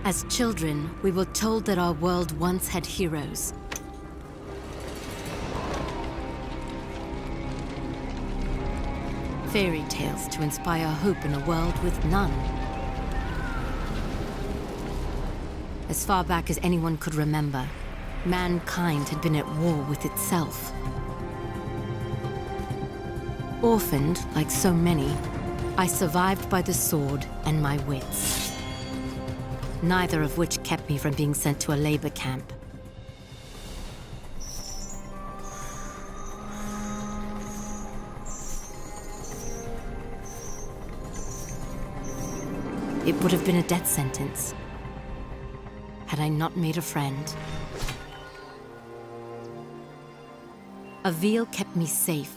As children, we were told that our world once had heroes. Fairy tales to inspire hope in a world with none. As far back as anyone could remember, mankind had been at war with itself. Orphaned, like so many, I survived by the sword and my wits. Neither of which kept me from being sent to a labor camp. It would have been a death sentence had I not made a friend. Avil kept me safe,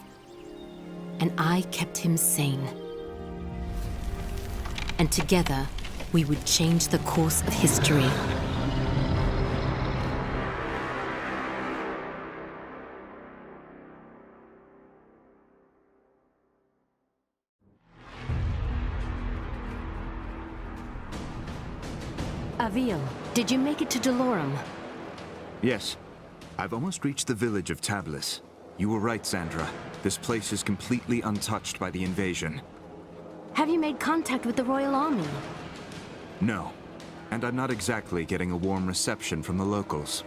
and I kept him sane. And together, we would change the course of history. Avil, did you make it to Delorum? Yes. I've almost reached the village of Tablis. You were right, Sandra. This place is completely untouched by the invasion. Have you made contact with the Royal Army? No. And I'm not exactly getting a warm reception from the locals.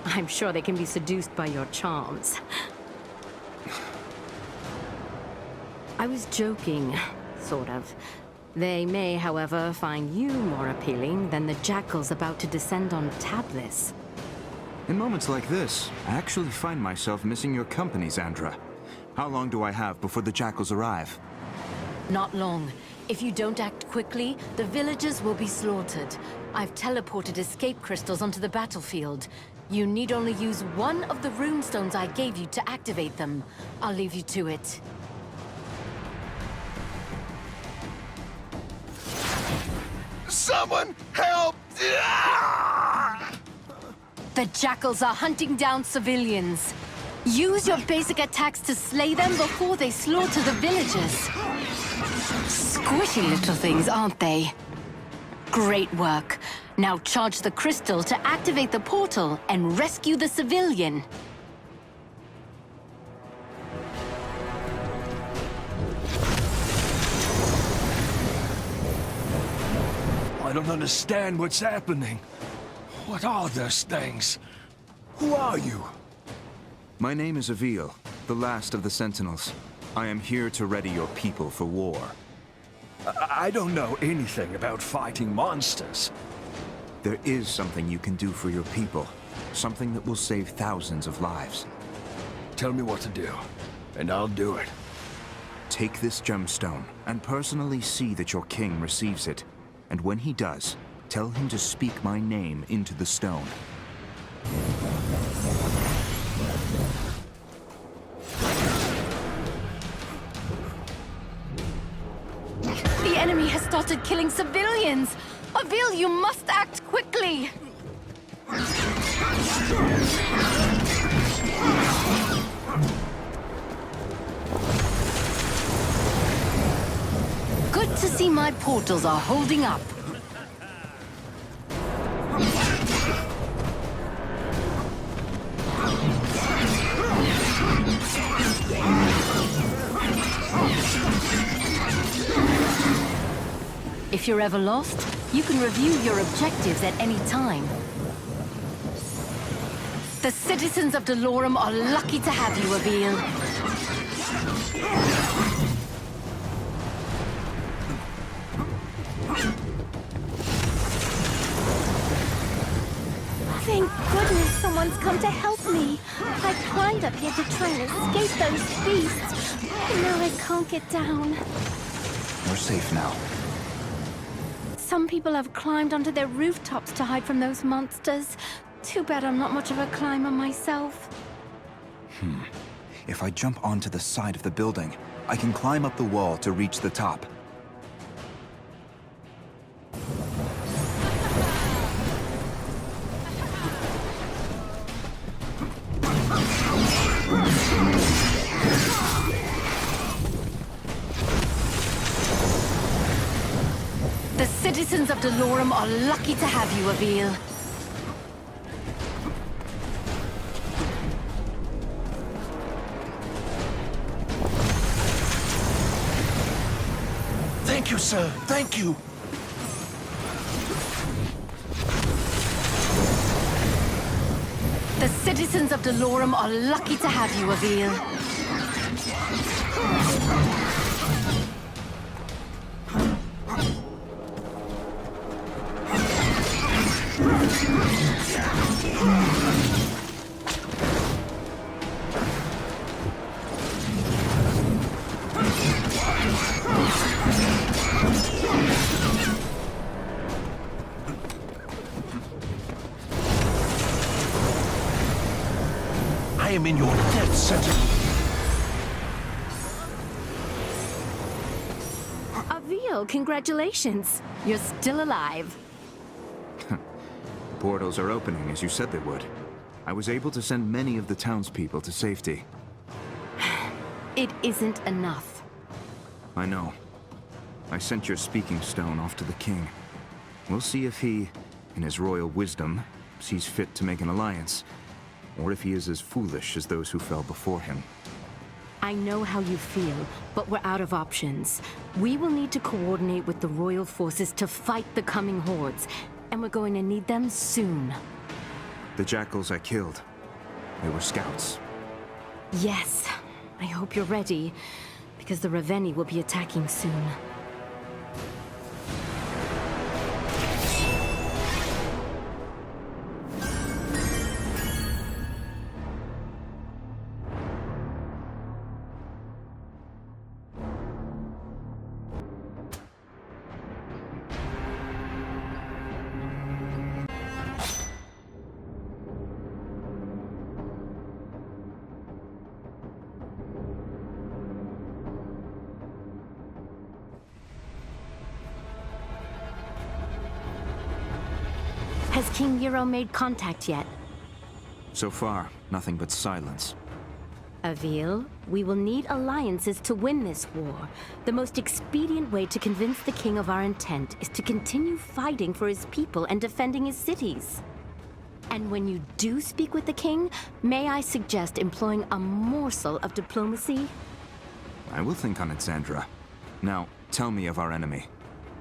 I'm sure they can be seduced by your charms. I was joking, sort of. They may, however, find you more appealing than the jackals about to descend on Tablis. In moments like this, I actually find myself missing your company, Sandra. How long do I have before the jackals arrive? Not long. If you don't act quickly, the villagers will be slaughtered. I've teleported escape crystals onto the battlefield. You need only use one of the runestones I gave you to activate them. I'll leave you to it. Someone help! The jackals are hunting down civilians. Use your basic attacks to slay them before they slaughter the villagers. Squishy little things, aren't they? Great work. Now charge the crystal to activate the portal and rescue the civilian. I don't understand what's happening. What are those things? Who are you? My name is Avil, the last of the Sentinels. I am here to ready your people for war. I don't know anything about fighting monsters. There is something you can do for your people. Something that will save thousands of lives. Tell me what to do, and I'll do it. Take this gemstone, and personally see that your king receives it. And when he does, tell him to speak my name into the stone. The enemy has started killing civilians! Avil, you must act quickly! Good to see my portals are holding up. If you're ever lost, you can review your objectives at any time. The citizens of Delorum are lucky to have you, Avil. Thank goodness someone's come to help me. I climbed up here to try and escape those beasts. But now I can't get down. You're safe now. Some people have climbed onto their rooftops to hide from those monsters. Too bad I'm not much of a climber myself. If I jump onto the side of the building, I can climb up the wall to reach the top. citizens of Delorum are lucky to have you, Avil. Thank you, sir. Thank you. The citizens of Delorum are lucky to have you, Avil. I am in your death sentence. Avil, congratulations. You're still alive. Portals are opening, as you said they would. I was able to send many of the townspeople to safety. It isn't enough. I know. I sent your speaking stone off to the king. We'll see if he, in his royal wisdom, sees fit to make an alliance, or if he is as foolish as those who fell before him. I know how you feel, but we're out of options. We will need to coordinate with the royal forces to fight the coming hordes, and we're going to need them soon. The jackals I killed, they were scouts. Yes, I hope you're ready, because the Raveni will be attacking soon. Has King Nero made contact yet? So far, nothing but silence. Avil, we will need alliances to win this war. The most expedient way to convince the king of our intent is to continue fighting for his people and defending his cities. And when you do speak with the king, may I suggest employing a morsel of diplomacy? I will think on it, Xandra. Now, tell me of our enemy.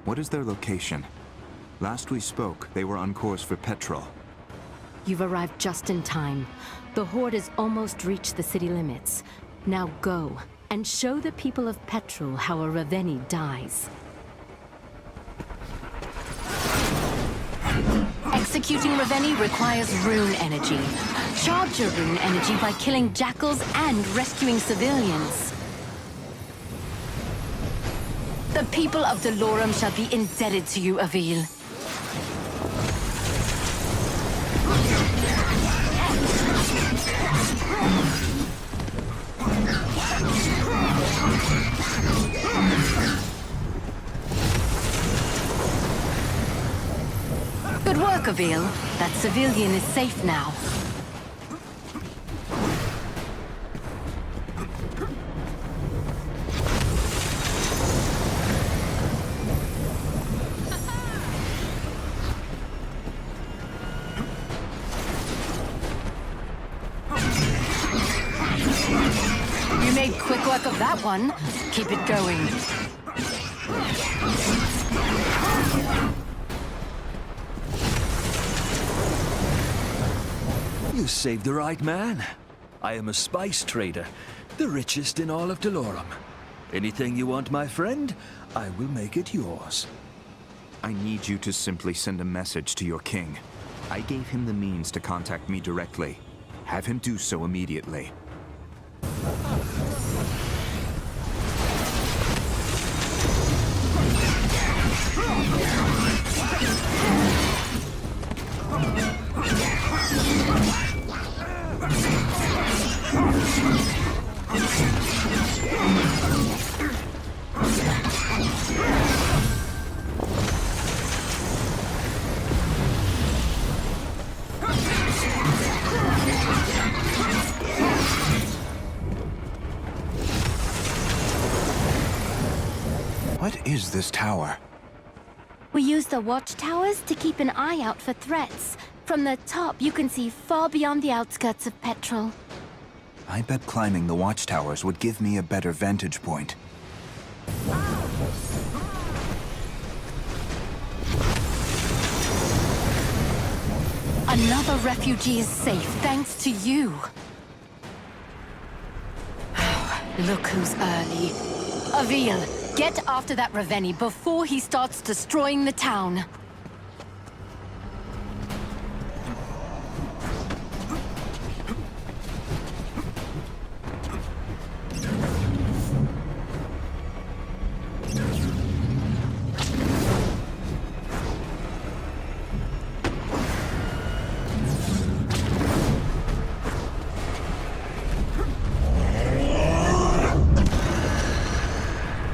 What is their location? Last we spoke, they were on course for Petrol. You've arrived just in time. The Horde has almost reached the city limits. Now go, and show the people of Petrol how a Raveni dies. Executing Raveni requires rune energy. Charge your rune energy by killing jackals and rescuing civilians. The people of Delorum shall be indebted to you, Avil. Good work, Avil. That civilian is safe now. You made quick work of that one. Keep it going. You saved the right man. I am a spice trader, the richest in all of Delorum. Anything you want, my friend, I will make it yours. I need you to simply send a message to your king. I gave him the means to contact me directly. Have him do so immediately. What is this tower? We use the watchtowers to keep an eye out for threats. From the top, you can see far beyond the outskirts of Petrol. I bet climbing the watchtowers would give me a better vantage point. Another refugee is safe, thanks to you. Look who's early. Avil, get after that Ravenni before he starts destroying the town.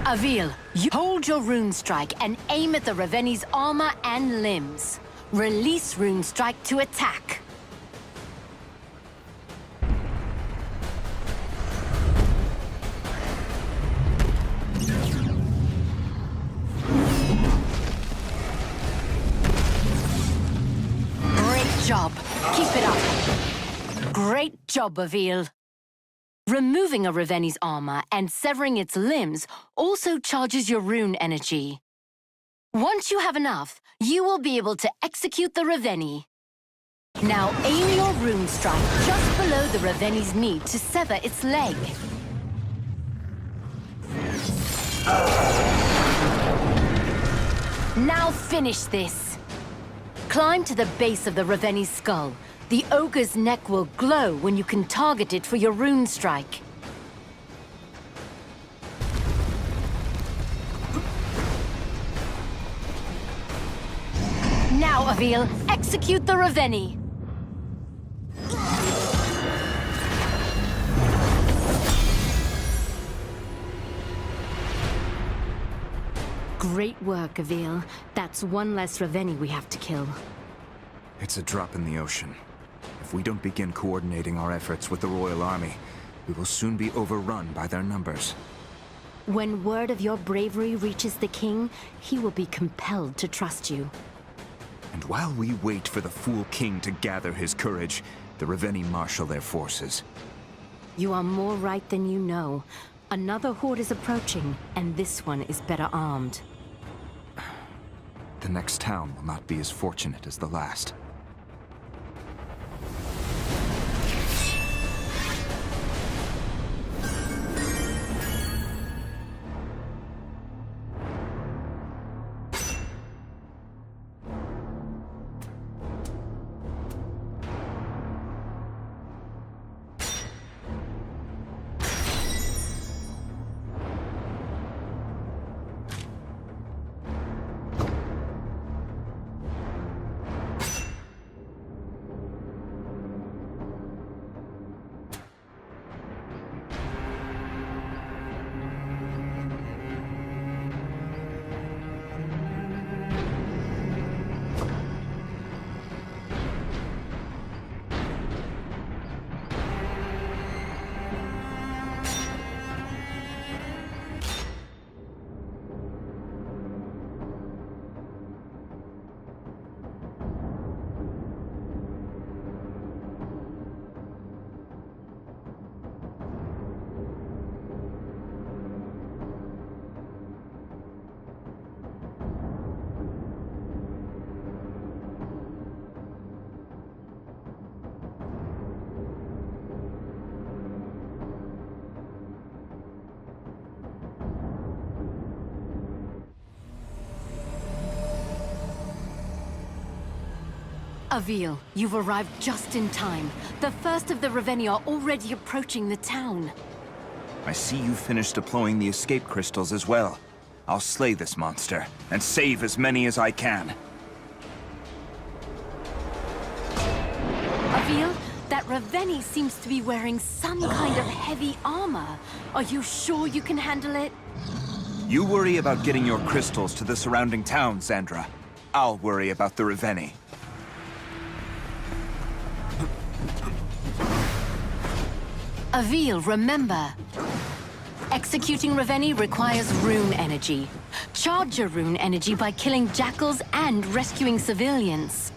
Avil, you hold your rune strike and aim at the Ravenni's armor and limbs. Release rune strike to attack. Great job. Keep it up. Great job, Avil. Removing a Ravenni's armor and severing its limbs also charges your rune energy. Once you have enough, you will be able to execute the Ravenni. Now aim your rune strike just below the Ravenni's knee to sever its leg. Now finish this. Climb to the base of the Ravenni's skull. The ogre's neck will glow when you can target it for your rune strike. Now, Avil, execute the Ravenni! Great work, Avil. That's one less Ravenni we have to kill. It's a drop in the ocean. If we don't begin coordinating our efforts with the Royal Army, we will soon be overrun by their numbers. When word of your bravery reaches the king, he will be compelled to trust you. And while we wait for the fool king to gather his courage, the Ravenni marshal their forces. You are more right than you know. Another horde is approaching, and this one is better armed. The next town will not be as fortunate as the last. Avil, you've arrived just in time. The first of the Ravenni are already approaching the town. I see you finished deploying the escape crystals as well. I'll slay this monster, and save as many as I can. Avil, that Ravenni seems to be wearing some kind of heavy armor. Are you sure you can handle it? You worry about getting your crystals to the surrounding towns, Sandra. I'll worry about the Ravenni. Avil, remember. Executing Ravenni requires rune energy. Charge your rune energy by killing jackals and rescuing civilians.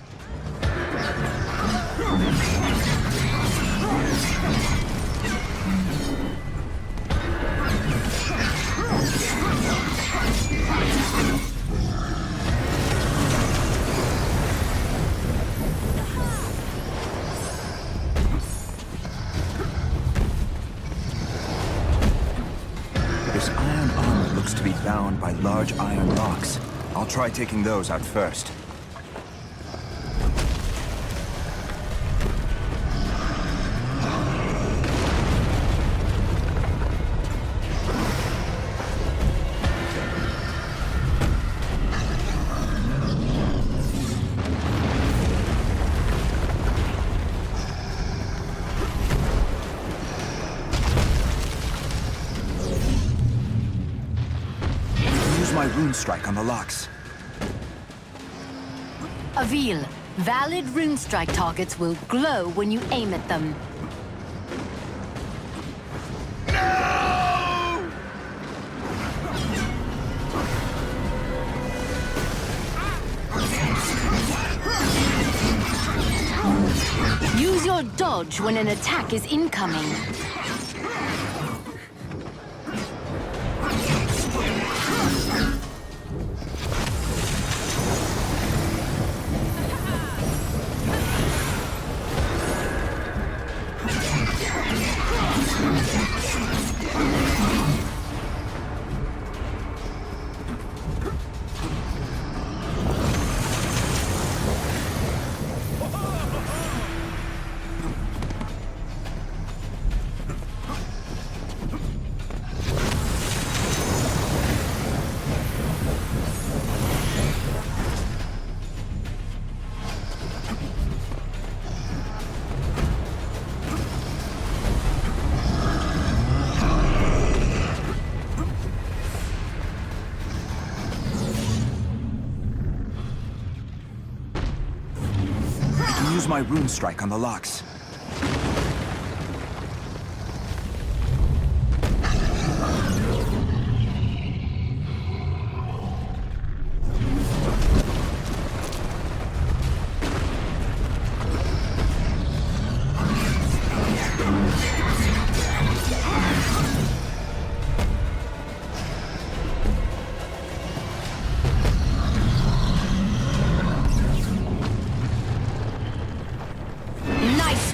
This iron armor looks to be bound by large iron locks. I'll try taking those out first. My rune strike on the locks. Avil, valid rune strike targets will glow when you aim at them. Use your dodge when an attack is incoming. Use my rune strike on the locks.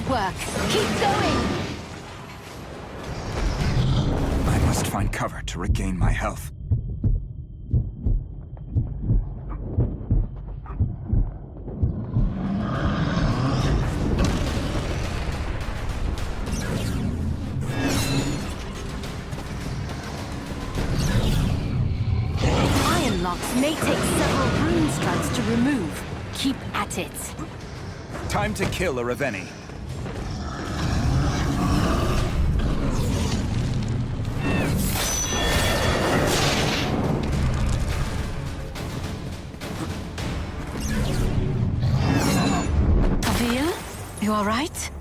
Work. Keep going! I must find cover to regain my health. Iron locks may take several rune strikes to remove. Keep at it. Time to kill a Ravenni. You all right?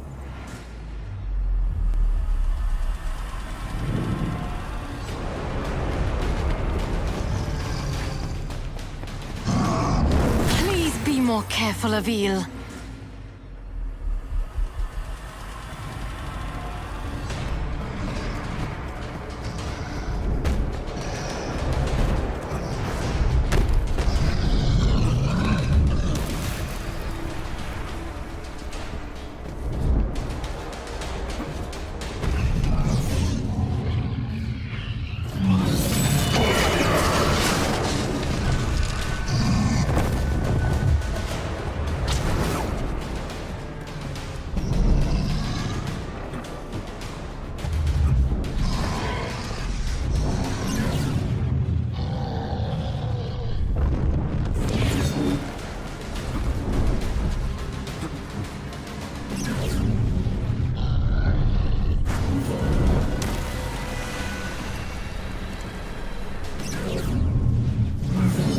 Please be more careful, Avil.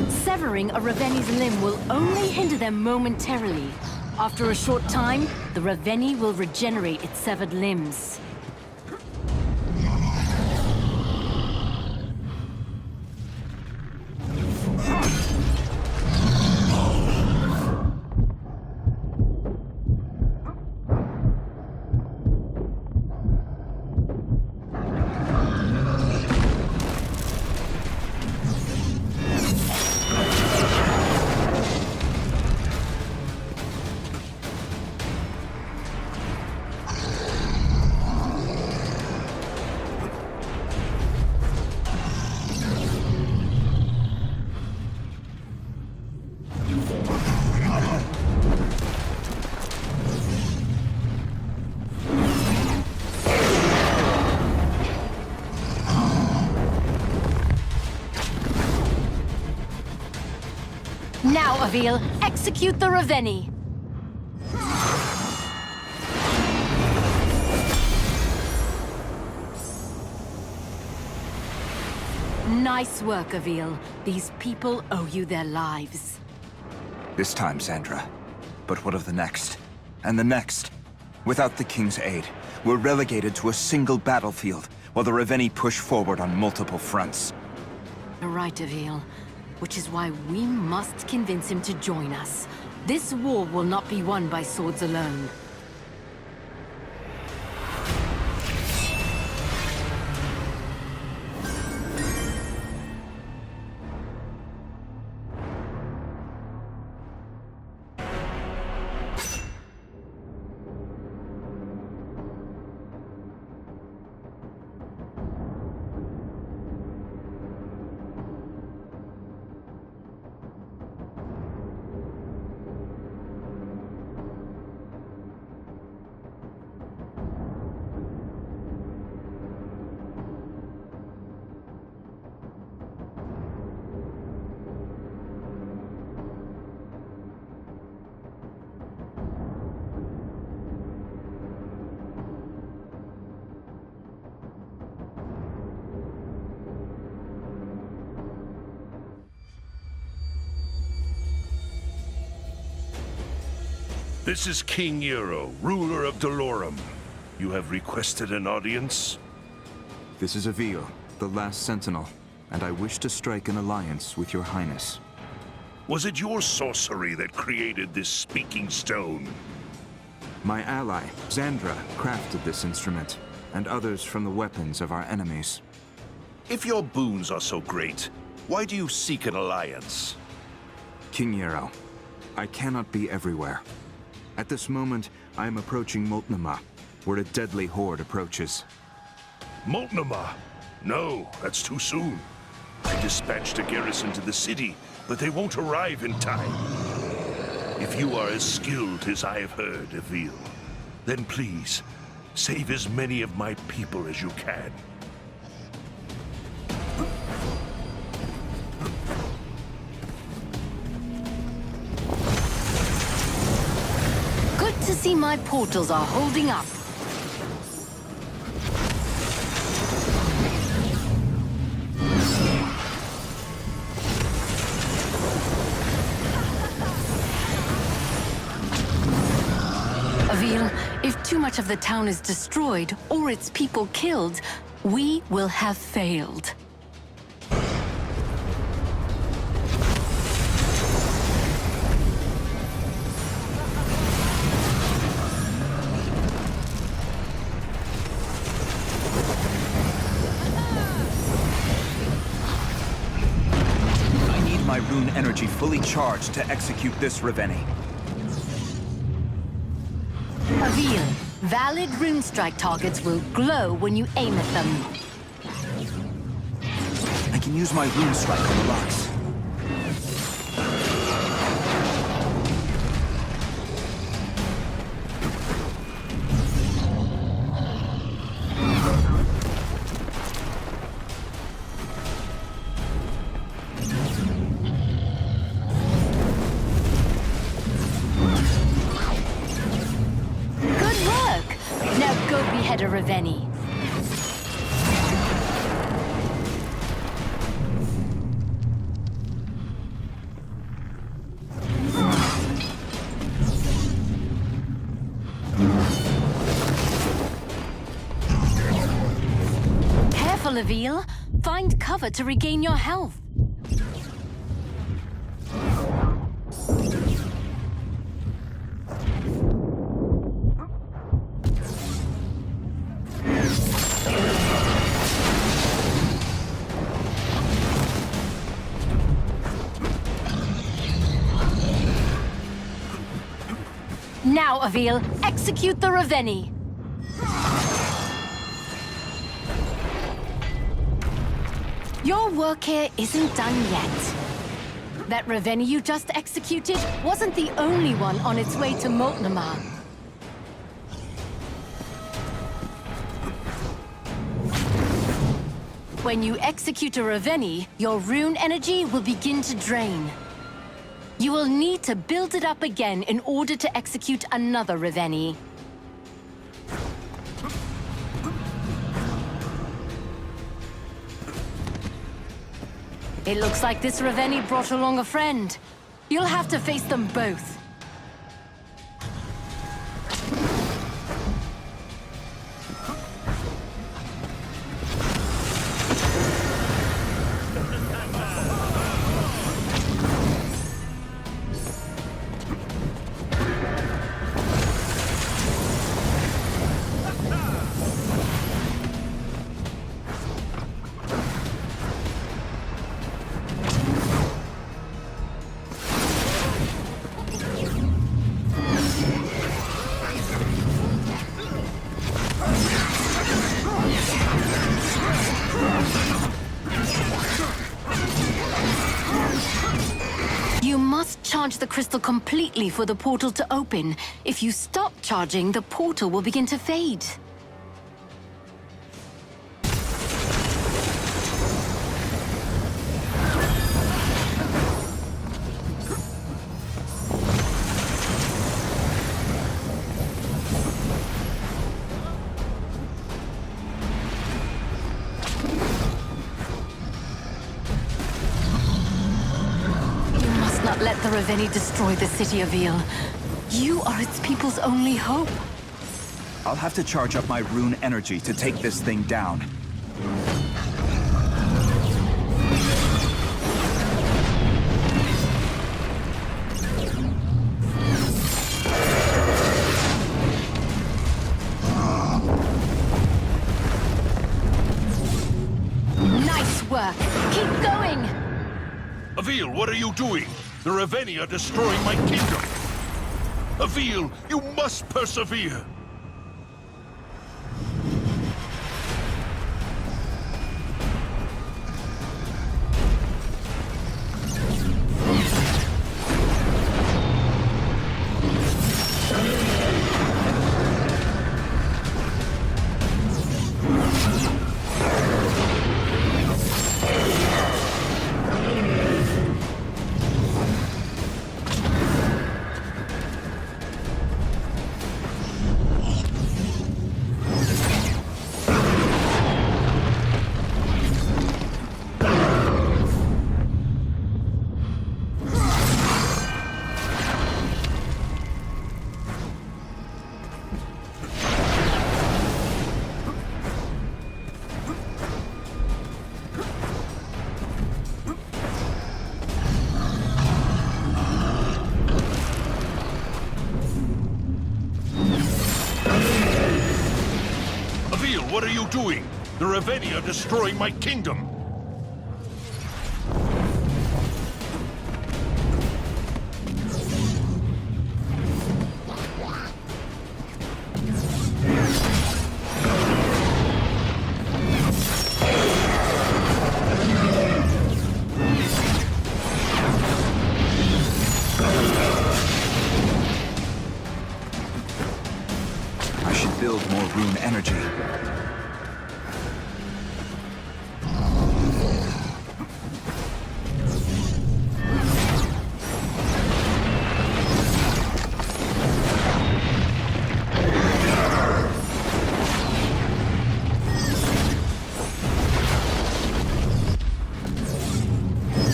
Severing a Ravenni's limb will only hinder them momentarily. After a short time, the Ravenni will regenerate its severed limbs. Now, Avil, execute the Raveni. Nice work, Avil. These people owe you their lives. This time, Sandra. But what of the next? And the next? Without the King's aid, we're relegated to a single battlefield, while the Raveni push forward on multiple fronts. You're right, Avil. Which is why we must convince him to join us. This war will not be won by swords alone. This is King Euro, ruler of Dolorum. You have requested an audience? This is Avil, the last sentinel, and I wish to strike an alliance with your highness. Was it your sorcery that created this speaking stone? My ally, Xandra, crafted this instrument, and others from the weapons of our enemies. If your boons are so great, why do you seek an alliance? King Euro, I cannot be everywhere. At this moment, I am approaching Moltnama, where a deadly horde approaches. Moltnama? No, that's too soon. I dispatched a garrison to the city, but they won't arrive in time. If you are as skilled as I have heard, Avil, then please, save as many of my people as you can. Good to see my portals are holding up. Avil, if too much of the town is destroyed or its people killed, we will have failed. I need my rune energy fully charged to execute this Raveni. Avil, valid rune strike targets will glow when you aim at them. I can use my rune strike on the rocks. Behead a Raveni. Careful, Avil. Find cover to regain your health. Now, Avil, execute the Raveni. Your work here isn't done yet. That Raveni you just executed wasn't the only one on its way to Moltnama. When you execute a Raveni, your rune energy will begin to drain. You will need to build it up again in order to execute another Reveni. It looks like this Reveni brought along a friend. You'll have to face them both. You must charge the crystal completely for the portal to open. If you stop charging, the portal will begin to fade. Not let the Reveni destroy the city of Eel. You are its people's only hope. I'll have to charge up my rune energy to take this thing down. Nice work. Keep going. Avil, what are you doing? The Reveni are destroying my kingdom! Avil, you must persevere! What are you doing? The Reveni are destroying my kingdom! I should build more rune energy.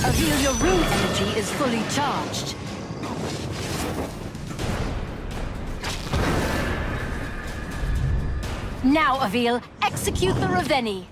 Avil, your rune energy is fully charged. Now, Avil, execute the Reveni.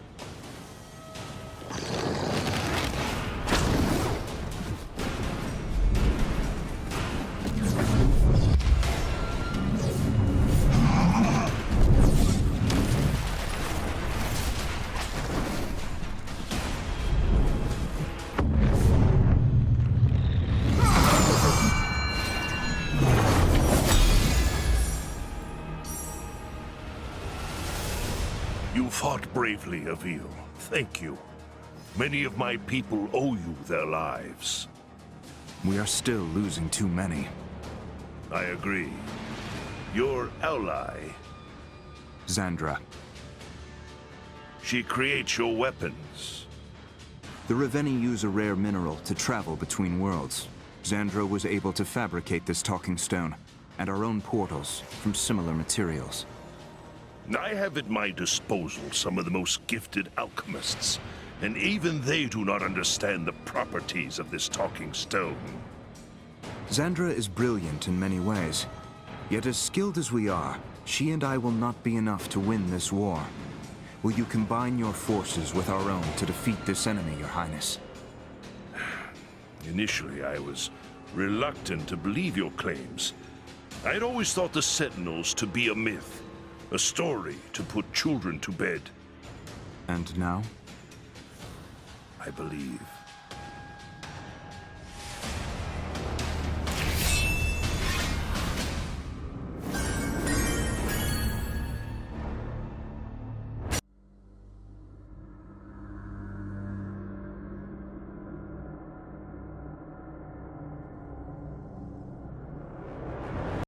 You fought bravely, Avil. Thank you. Many of my people owe you their lives. We are still losing too many. I agree. Your ally, Xandra. she creates your weapons. The Reveni use a rare mineral to travel between worlds. Xandro was able to fabricate this talking stone, and our own portals, from similar materials. I have at my disposal some of the most gifted alchemists, and even they do not understand the properties of this talking stone. Xandra is brilliant in many ways, yet as skilled as we are, she and I will not be enough to win this war. Will you combine your forces with our own to defeat this enemy, Your Highness? Initially, I was reluctant to believe your claims. I had always thought the Sentinels to be a myth, a story to put children to bed. And now? I believe.